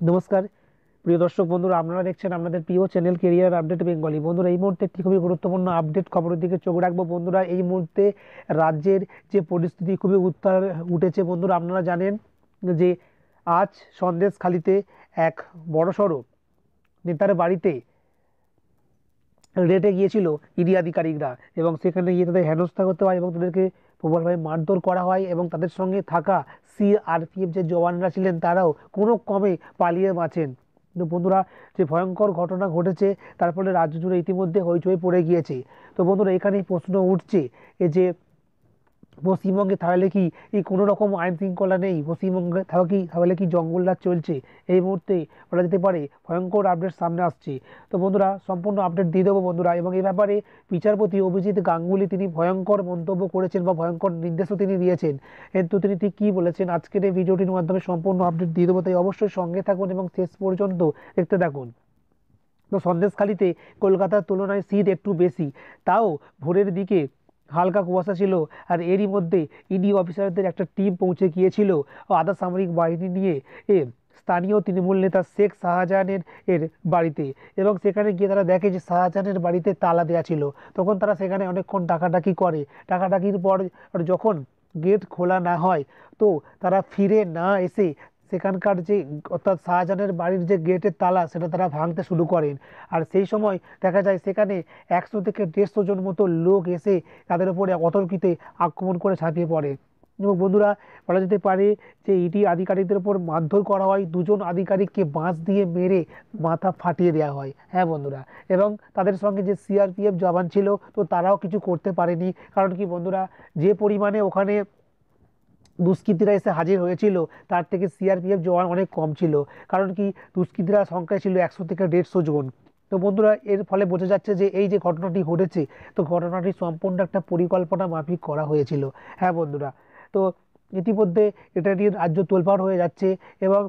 নমস্কার প্রিয় দর্শক বন্ধুরা, আপনারা দেখছেন আপনাদের প্রিয় চ্যানেল কেরিয়ার আপডেট বেঙ্গলি। বন্ধুরা, এই মুহূর্তে একটি খুবই গুরুত্বপূর্ণ আপডেট খবরের দিকে চোখ রাখবো। বন্ধুরা, এই মুহূর্তে রাজ্যের যে পরিস্থিতি খুবই উত্তাল উঠেছে। বন্ধুরা, আপনারা জানেন যে আজ সন্দেশখালিতে এক বড়সড় নেতার বাড়িতে রেটে গিয়েছিল ইডি আধিকারিকরা, এবং সেখানে গিয়ে তাদের হেনস্থা করতে হয় এবং তাদেরকে প্রবলভাবে মারধর করা হয়, এবং তাদের সঙ্গে থাকা সিআরপিএফ যে জওয়ানরা ছিলেন তারাও কোনো কমে পালিয়ে বাঁচেন। কিন্তু বন্ধুরা, যে ভয়ঙ্কর ঘটনা ঘটেছে তার ফলে রাজ্য জুড়ে ইতিমধ্যে হইচই পড়ে গিয়েছে। তো বন্ধুরা, এখানেই প্রশ্ন উঠছে এই যে পশ্চিমবঙ্গে তাহলে কি এই কোনো রকম আইন শৃঙ্খলা নেই? পশ্চিমবঙ্গে তাহলে কি জঙ্গলরাজ চলছে? এই মুহূর্তে বলা যেতে পারে ভয়ঙ্কর আপডেট সামনে আসছে। তো বন্ধুরা, সম্পূর্ণ আপডেট দিয়ে দেবো বন্ধুরা। এবং এই ব্যাপারে বিচারপতি অভিজিৎ গাঙ্গুলি তিনি ভয়ঙ্কর মন্তব্য করেছেন বা ভয়ঙ্কর নির্দেশও তিনি দিয়েছেন। কিন্তু তিনি ঠিক কী বলেছেন আজকের এই ভিডিওটির মাধ্যমে সম্পূর্ণ আপডেট দিয়ে দেবো, তাই অবশ্যই সঙ্গে থাকুন এবং শেষ পর্যন্ত দেখতে থাকুন। তো সন্দেশখালিতে কলকাতার তুলনায় শীত একটু বেশি, তাও ভোরের দিকে হালকা কুয়াশা ছিল। আর এরই মধ্যে ইডি অফিসারদের একটা টিম পৌঁছে গিয়েছিল আধা সামরিক বাহিনী নিয়ে স্থানীয় তৃণমূল নেতা শেখ শাহজাহানের বাড়িতে, এবং সেখানে গিয়ে তারা দেখে যে শাহজাহানের বাড়িতে তালা দেওয়া ছিল। তখন তারা সেখানে অনেকক্ষণ ডাকাডাকি করে। ডাকাডাকির পর যখন গেট খোলা না হয়, তো তারা ফিরে না এসে সেখানকার যে অর্থাৎ শাহজাহানের বাড়ির যে গেটের তালা সেটা তারা ভাঙতে শুরু করেন। আর সেই সময় দেখা যায় সেখানে 100 থেকে 150 জন মতো লোক এসে তাদের উপরে অতর্কিতে আক্রমণ করে ঝাঁপিয়ে পড়ে। এবং বন্ধুরা, বলা যেতে পারে যে ইডি আধিকারিকদের উপর মারধর করা হয়, দুজন আধিকারিককে বাঁশ দিয়ে মেরে মাথা ফাটিয়ে দেওয়া হয়। হ্যাঁ বন্ধুরা, এবং তাদের সঙ্গে যে সিআরপিএফ জওয়ান ছিল তো তারাও কিছু করতে পারেনি। কারণ কি বন্ধুরা, যে পরিমাণে ওখানে দুষ্কৃতীরা এসে হাজির হয়েছিল তার থেকে সিআরপিএফ জওয়ান অনেক কম ছিল। কারণ কি, দুষ্কৃতীরা সংখ্যায় ছিল 100 থেকে 150 জন। তো বন্ধুরা, এর ফলে বোঝা যাচ্ছে যে এই যে ঘটনাটি ঘটেছে, তো ঘটনাটি সম্পূর্ণ একটা পরিকল্পনা মাফিক করা হয়েছিল। হ্যাঁ বন্ধুরা, তো ইতিমধ্যে এটা নিয়ে রাজ্য তোলপাড় হয়ে যাচ্ছে। এবং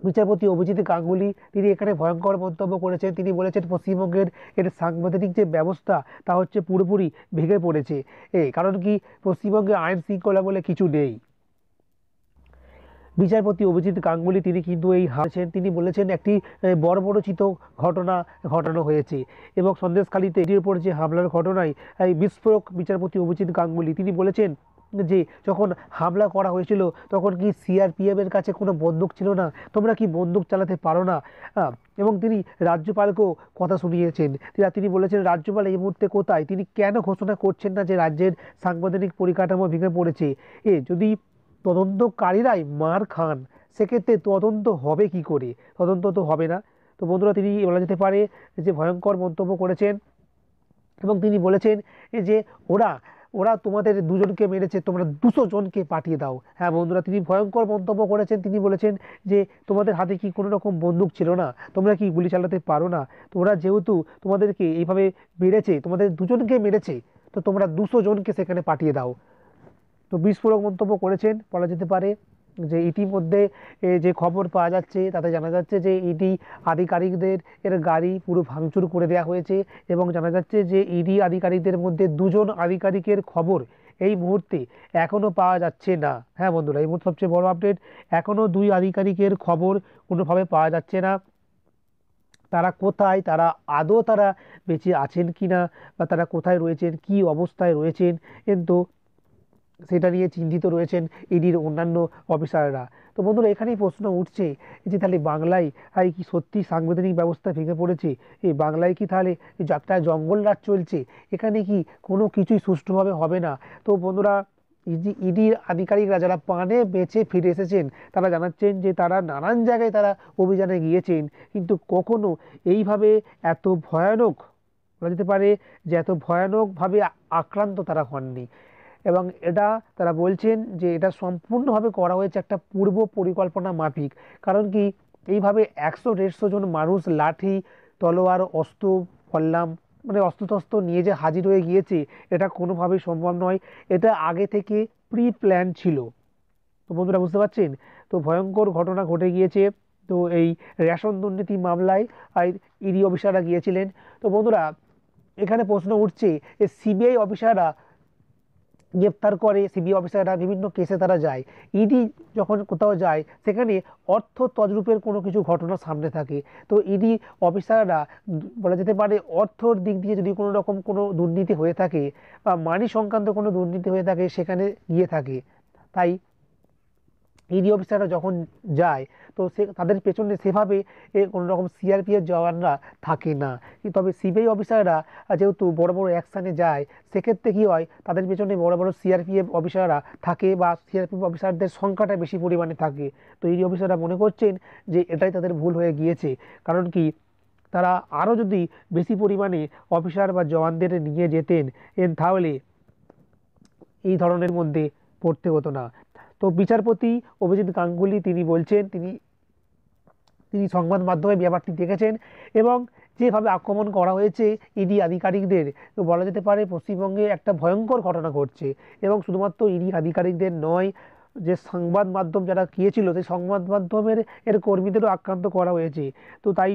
বিচারপতি অভিজিৎ গাঙ্গুলি তিনি এখানে ভয়ঙ্কর মন্তব্য করেছেন। তিনি বলেছেন পশ্চিমবঙ্গের সাংবিধানিক যে ব্যবস্থা তা হচ্ছে পুরোপুরি ভেঙে পড়েছে। কারণ কি, পশ্চিমবঙ্গে আইন শৃঙ্খলা বলে কিছু নেই। বিচারপতি অভিজিৎ গাঙ্গুলি তিনি কিন্তু এই হাসেন, তিনি বলেছেন একটি বর্বরচিত ঘটনা ঘটানো হয়েছে। এবং সন্দেশখালিতে এটির উপর যে হামলার ঘটনায় বিস্ফোরক বিচারপতি অভিজিৎ গাঙ্গুলি তিনি বলেছেন যে যখন হামলা করা হয়েছিল তখন কি সিআরপিএফ এর কাছে কোনো বন্দুক ছিল না? তোমরা কি বন্দুক চালাতে পারো না? এবং তিনি রাজ্যপালকেও কথা শুনিয়েছেন। তিনি বলেছেন রাজ্যপাল এই মুহূর্তে কোথায়, তিনি কেন ঘোষণা করছেন না যে রাজ্যের সাংবিধানিক পরিকাঠামো ভেঙে পড়েছে? যদি তদন্তকারীরাই মার খান, সেক্ষেত্রে তদন্ত হবে কি করে? তদন্ত তো হবে না। তো বন্ধুরা, তিনি বলা যেতে পারে যে ভয়ঙ্কর মন্তব্য করেছেন। এবং তিনি বলেছেন যে ওরা ওরা তোমাদের দুজনকে মেরেছে, তোমরা 200 জনকে পাঠিয়ে দাও। হ্যাঁ বন্ধুরা, তিনি ভয়ঙ্কর মন্তব্য করেছেন। তিনি বলেছেন যে তোমাদের হাতে কি কোনো রকম বন্দুক ছিল না? তোমরা কি গুলি চালাতে পারো না? তোমরা যেহেতু তোমাদেরকে এইভাবে মেরেছে, তোমাদের দুজনকে মেরেছে, তো তোমরা 200 জনকে সেখানে পাঠিয়ে দাও। তো বিস্ফোরক মন্তব্য করেছেন। বলা যেতে পারে যে ইতিমধ্যে যে খবর পাওয়া যাচ্ছে তাতে জানা যাচ্ছে যে ইডি আধিকারিকদের গাড়ি পুরো ভাঙচুর করে দেওয়া হয়েছে। এবং জানা যাচ্ছে যে ইডি আধিকারিকদের মধ্যে 2জন আধিকারিকের খবর এই মুহূর্তে এখনও পাওয়া যাচ্ছে না। হ্যাঁ বন্ধুরা, এই মুহূর্তে সবচেয়ে বড় আপডেট, এখনও 2 আধিকারিকের খবর কোনোভাবে পাওয়া যাচ্ছে না। তারা কোথায়, তারা বেঁচে আছেন কি না, বা তারা কোথায় রয়েছেন, কি অবস্থায় রয়েছেন, কিন্তু সেটা নিয়ে চিন্তিত রয়েছেন ইডির অন্যান্য অফিসাররা। তো বন্ধুরা, এখানেই প্রশ্ন উঠছে যে তাহলে বাংলায় কি সত্যি সাংবিধানিক ব্যবস্থা ভেঙে পড়েছে? এই বাংলায় কি তাহলে একটা জঙ্গল রাজ চলছে? এখানে কি কোনো কিছুই সুষ্ঠুভাবে হবে না? তো বন্ধুরা, ইডির আধিকারিকরা যারা প্রাণে বেঁচে ফিরে এসেছেন তারা জানাচ্ছেন যে তারা নানান জায়গায় তারা অভিযানে গিয়েছেন, কিন্তু কখনো এইভাবে এত ভয়ানক, বলা যেতে পারে যে এত ভয়ানকভাবে আক্রান্ত তারা হননি। এবং এটা তারা বলছেন যে এটা সম্পূর্ণভাবে করা হয়েছে একটা পূর্ব পরিকল্পনা মাফিক। কারণ কি, এইভাবে 100-150 জন মানুষ লাঠি, তলোয়ার, অস্ত্র, ফল্লাম মানে অস্ত্রশস্ত্র নিয়ে যে হাজির হয়ে গিয়েছে, এটা কোনোভাবেই সম্ভব নয়। এটা আগে থেকে প্রি প্ল্যান ছিল। তো বন্ধুরা, বুঝতে পারছেন? তো ভয়ঙ্কর ঘটনা ঘটে গিয়েছে। তো এই রেশন দুর্নীতি মামলায় ইডি অফিসাররা গিয়েছিলেন। তো বন্ধুরা, এখানে প্রশ্ন উঠছে যে সিবিআই অফিসাররা গ্রেপ্তার করে সিবিআই অফিসাররা, বিভিন্ন কেসে তারা যায়। ইডি যখন কোথাও যায় সেখানে অর্থ তছরূপের কোনো কিছু ঘটনা সামনে থাকে। তো ইডি অফিসাররা বলা যেতে পারে অর্থর দিক দিয়ে যদি কোনো রকম কোনো দুর্নীতি হয়ে থাকে বা মানি সংক্রান্ত কোনো দুর্নীতি হয়ে থাকে সেখানে গিয়ে থাকে। তাই ইডি অফিসাররা যখন যায় তো তাদের পেছনে সেভাবে কোনো রকম সিআরপিএফ জওয়ানরা থাকে না। তবে সিবিআই অফিসাররা যেহেতু বড় বড় অ্যাকশানে যায়, সেক্ষেত্রে কী হয়, তাদের পেছনে বড় বড় সিআরপিএফ অফিসাররা থাকে বা সিআরপিএফ অফিসারদের সংখ্যাটা বেশি পরিমাণে থাকে। তো ইডি অফিসাররা মনে করছেন যে এটাই তাদের ভুল হয়ে গিয়েছে। কারণ কি, তারা আরও যদি বেশি পরিমাণে অফিসার বা জওয়ানদের নিয়ে যেতেন তাহলে এই ধরনের মধ্যে পড়তে হতো না। তো বিচারপতি অভিজিৎ গাঙ্গুলি তিনি বলছেন, তিনি সংবাদ মাধ্যমে ব্যাপারটি দেখেছেন এবং যেভাবে আক্রমণ করা হয়েছে ইডি আধিকারিকদের, তো বলা যেতে পারে পশ্চিমবঙ্গে একটা ভয়ঙ্কর ঘটনা ঘটছে। এবং শুধুমাত্র ইডি আধিকারিকদের নয়, যে সংবাদ মাধ্যম যারা গিয়েছিল সেই সংবাদ মাধ্যমের কর্মীদেরও আক্রান্ত করা হয়েছে। তো তাই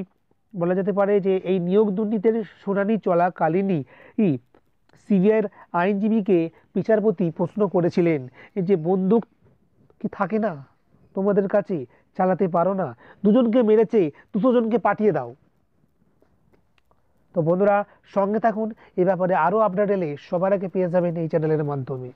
বলা যেতে পারে যে এই নিয়োগ দুর্নীতির শুনানি চলাকালীনই সিবিআইয়ের আইনজীবীকে বিচারপতি প্রশ্ন করেছিলেন যে বন্দুক কি থাকে না তোমাদের কাছে, চালাতে পারো না? দুজনকে মেরেছে, 200 জনকে পাঠিয়ে দাও। তো বন্ধুরা, সঙ্গে থাকুন, এ ব্যাপারে আরও আপডেট এলে সবার আগে পেয়ে যাবেন এই চ্যানেলের মাধ্যমে।